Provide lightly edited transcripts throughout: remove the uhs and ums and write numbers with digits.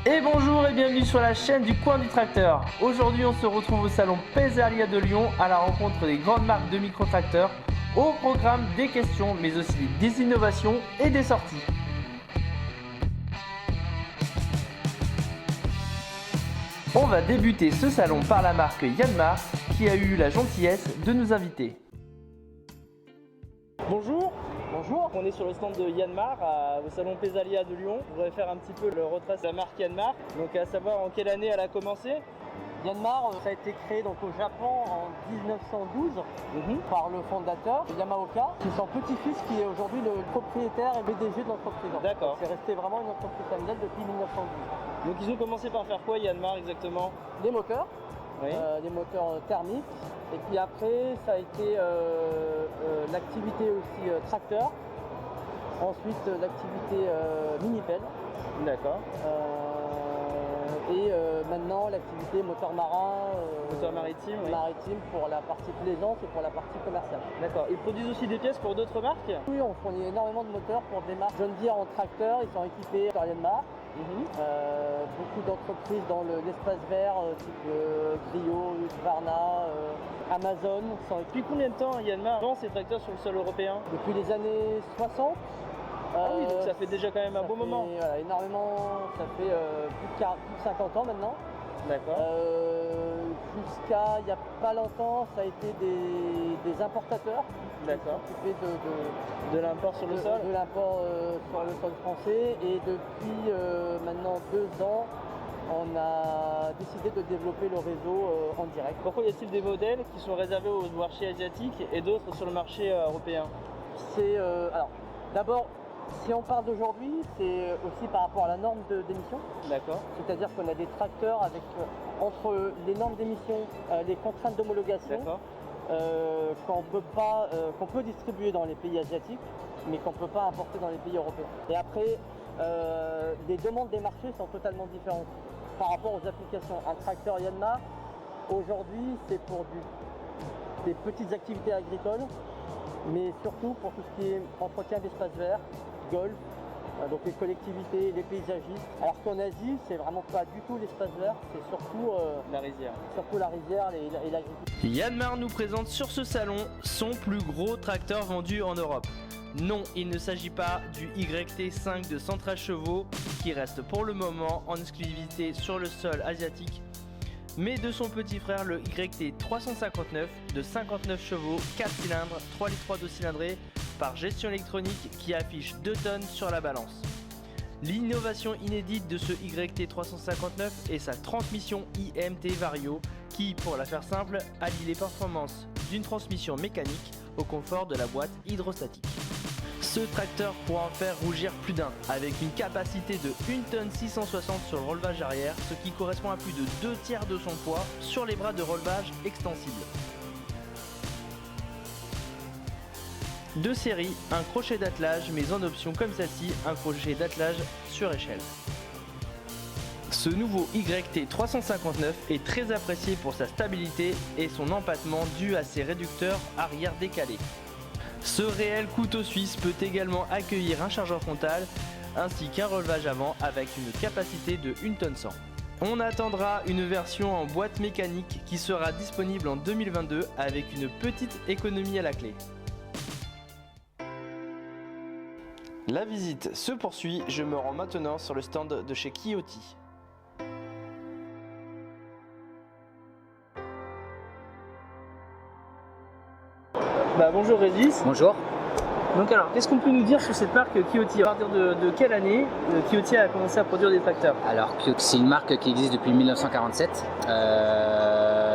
Et bonjour et bienvenue sur la chaîne du coin du tracteur. Aujourd'hui on se retrouve au salon Pesalia de Lyon à la rencontre des grandes marques de micro-tracteurs. Au programme des questions mais aussi des innovations et des sorties. On va débuter ce salon par la marque Yanmar qui a eu la gentillesse de nous inviter. Bonjour. Bonjour, on est sur le stand de Yanmar au salon Pesalia de Lyon. Je voudrais faire un petit peu le retrace de la marque Yanmar, donc à savoir en quelle année elle a commencé. Yanmar, ça a été créé donc au Japon en 1912 par le fondateur Yamaoka. C'est son petit-fils qui est aujourd'hui le propriétaire et PDG de l'entreprise. D'accord. C'est resté vraiment une entreprise familiale depuis 1912. Donc ils ont commencé par faire quoi Yanmar exactement? Des moteurs, Oui. des moteurs thermiques. Et puis après, ça a été l'activité aussi tracteur. Ensuite, l'activité mini-pelle. D'accord. Et maintenant, l'activité moteur marin. Moteur maritime, oui. Maritime pour la partie plaisance et pour la partie commerciale. D'accord. Ils produisent aussi des pièces pour d'autres marques? Oui, on fournit énormément de moteurs pour des marques John Deere en tracteur. Ils sont équipés par Yanmar. Beaucoup d'entreprises dans l'espace vert, type Grio, Husqvarna, Amazon. Depuis combien de temps Yanmar vend ses tracteurs sur le sol européen? Depuis les années 60. Ah oui, donc ça fait déjà quand même un beau moment. Voilà, énormément, ça fait plus de 50 ans maintenant. D'accord. Jusqu'à il n'y a pas longtemps, ça a été des importateurs. D'accord. Qui s'occupaient de l'import sur le sol. De l'import sur le sol français. Et depuis maintenant 2 ans, on a décidé de développer le réseau en direct. Pourquoi y a-t-il des modèles qui sont réservés au marché asiatique et d'autres sur le marché européen? C'est alors d'abord, si on parle d'aujourd'hui, c'est aussi par rapport à la norme d'émission. D'accord. C'est-à-dire qu'on a des tracteurs avec entre les normes d'émission, les contraintes d'homologation, qu'on peut distribuer dans les pays asiatiques, mais qu'on ne peut pas importer dans les pays européens. Et après, les demandes des marchés sont totalement différentes par rapport aux applications. Un tracteur Yanmar, aujourd'hui, c'est pour des petites activités agricoles, mais surtout pour tout ce qui est entretien d'espaces verts, golf, donc les collectivités, les paysagistes. Alors qu'en Asie, c'est vraiment pas du tout l'espace vert, c'est surtout la rizière. Surtout la rizière et l'agriculture. Yanmar nous présente sur ce salon son plus gros tracteur vendu en Europe. Non, il ne s'agit pas du YT5 de 113 chevaux qui reste pour le moment en exclusivité sur le sol asiatique, mais de son petit frère le YT359 de 59 chevaux, 4 cylindres, 3,3 litres d'eau cylindrée par gestion électronique qui affiche 2 tonnes sur la balance. L'innovation inédite de ce YT359 est sa transmission IMT Vario qui, pour la faire simple, allie les performances d'une transmission mécanique au confort de la boîte hydrostatique. Ce tracteur pourra en faire rougir plus d'un, avec une capacité de 1 tonne 660 sur le relevage arrière, ce qui correspond à plus de 2/3 de son poids sur les bras de relevage extensibles. De série, un crochet d'attelage, mais en option comme celle-ci, un crochet d'attelage sur échelle. Ce nouveau YT359 est très apprécié pour sa stabilité et son empattement dû à ses réducteurs arrière décalés. Ce réel couteau suisse peut également accueillir un chargeur frontal ainsi qu'un relevage avant avec une capacité de 1 tonne 100. On attendra une version en boîte mécanique qui sera disponible en 2022 avec une petite économie à la clé. La visite se poursuit, je me rends maintenant sur le stand de chez Kioti. Bonjour Régis. Bonjour. Donc alors, qu'est-ce qu'on peut nous dire sur cette marque Kioti? À partir de quelle année Kioti a commencé à produire des tracteurs? Alors, c'est une marque qui existe depuis 1947.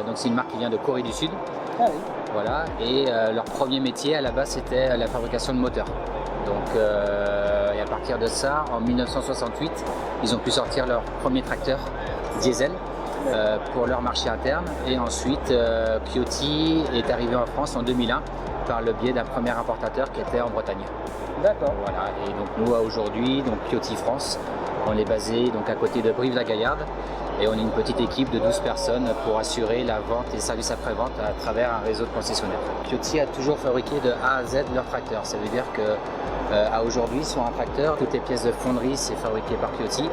Donc c'est une marque qui vient de Corée du Sud. Ah oui. Voilà. Et leur premier métier à la base c'était la fabrication de moteurs. Donc et à partir de ça, en 1968, ils ont pu sortir leur premier tracteur diesel pour leur marché interne. Et ensuite, Kioti est arrivé en France en 2001 par le biais d'un premier importateur qui était en Bretagne. D'accord. Voilà, et donc nous aujourd'hui, donc Pioti France, on est basé donc à côté de Brive-la-Gaillarde et on est une petite équipe de 12 personnes pour assurer la vente et les services après-vente à travers un réseau de concessionnaires. Pioti a toujours fabriqué de A à Z leur tracteur, ça veut dire que à aujourd'hui sur un tracteur, toutes les pièces de fonderie c'est fabriqué par Pioti,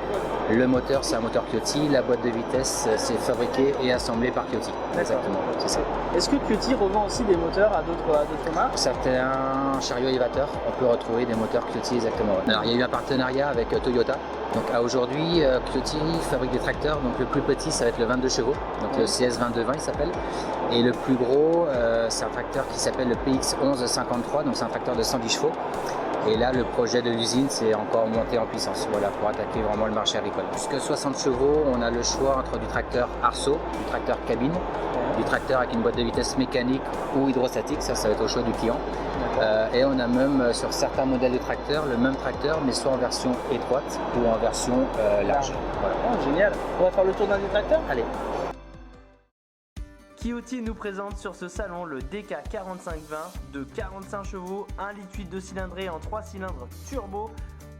le moteur c'est un moteur Pioti, la boîte de vitesse c'est fabriqué et assemblé par Pioti. Exactement, c'est ça. Est-ce que Pioti revend aussi des moteurs à d'autres marques? Certains chariots élévateurs, on peut retrouver des moteurs Pioti exactement. Alors il y a eu un partenariat avec Toyota. Donc à aujourd'hui, Pioti fabrique des tracteurs. Donc le plus petit, ça va être le 22 chevaux, donc le CS2220 il s'appelle. Et le plus gros, c'est un tracteur qui s'appelle le PX1153, donc c'est un tracteur de 110 chevaux. Et là, le projet de l'usine, c'est encore monté en puissance, voilà, pour attaquer vraiment le marché agricole. Jusqu'à 60 chevaux, on a le choix entre du tracteur arceau, du tracteur cabine, du tracteur avec une boîte de vitesse mécanique ou hydrostatique, ça va être au choix du client. Et on a même sur certains modèles de tracteurs, le même tracteur, mais soit en version étroite ou en version large. Voilà. Oh, génial. On va faire le tour d'un des tracteurs? Allez. Kioti nous présente sur ce salon le DK4520 de 45 chevaux, 1,8 litre de cylindrée en 3 cylindres turbo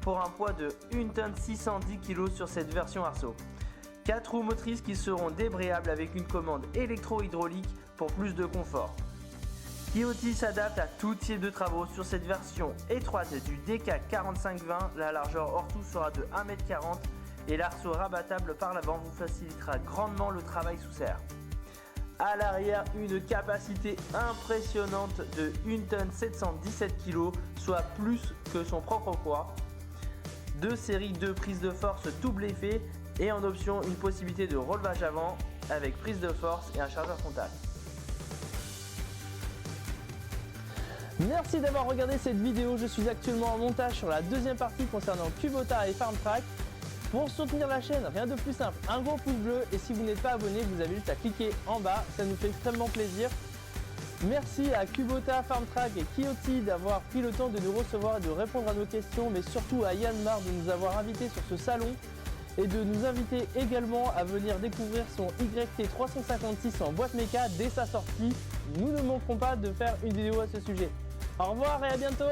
pour un poids de 1 tonne 610 kg sur cette version arceau. 4 roues motrices qui seront débrayables avec une commande électro-hydraulique pour plus de confort. Kioti s'adapte à tout type de travaux sur cette version étroite du DK4520. La largeur hors tout sera de 1,40 m et l'arceau rabattable par l'avant vous facilitera grandement le travail sous serre. À l'arrière, une capacité impressionnante de 1 tonne 717 kg, soit plus que son propre poids. 2 séries de prises de force double effet et en option une possibilité de relevage avant avec prise de force et un chargeur frontal. Merci d'avoir regardé cette vidéo. Je suis actuellement en montage sur la deuxième partie concernant Kubota et Farmtrac. Pour soutenir la chaîne, rien de plus simple, un gros pouce bleu et si vous n'êtes pas abonné, vous avez juste à cliquer en bas, ça nous fait extrêmement plaisir. Merci à Kubota, Farmtrac et Kioti d'avoir pris le temps de nous recevoir et de répondre à nos questions, mais surtout à Yanmar de nous avoir invités sur ce salon et de nous inviter également à venir découvrir son YT356 en boîte méca dès sa sortie. Nous ne manquerons pas de faire une vidéo à ce sujet. Au revoir et à bientôt!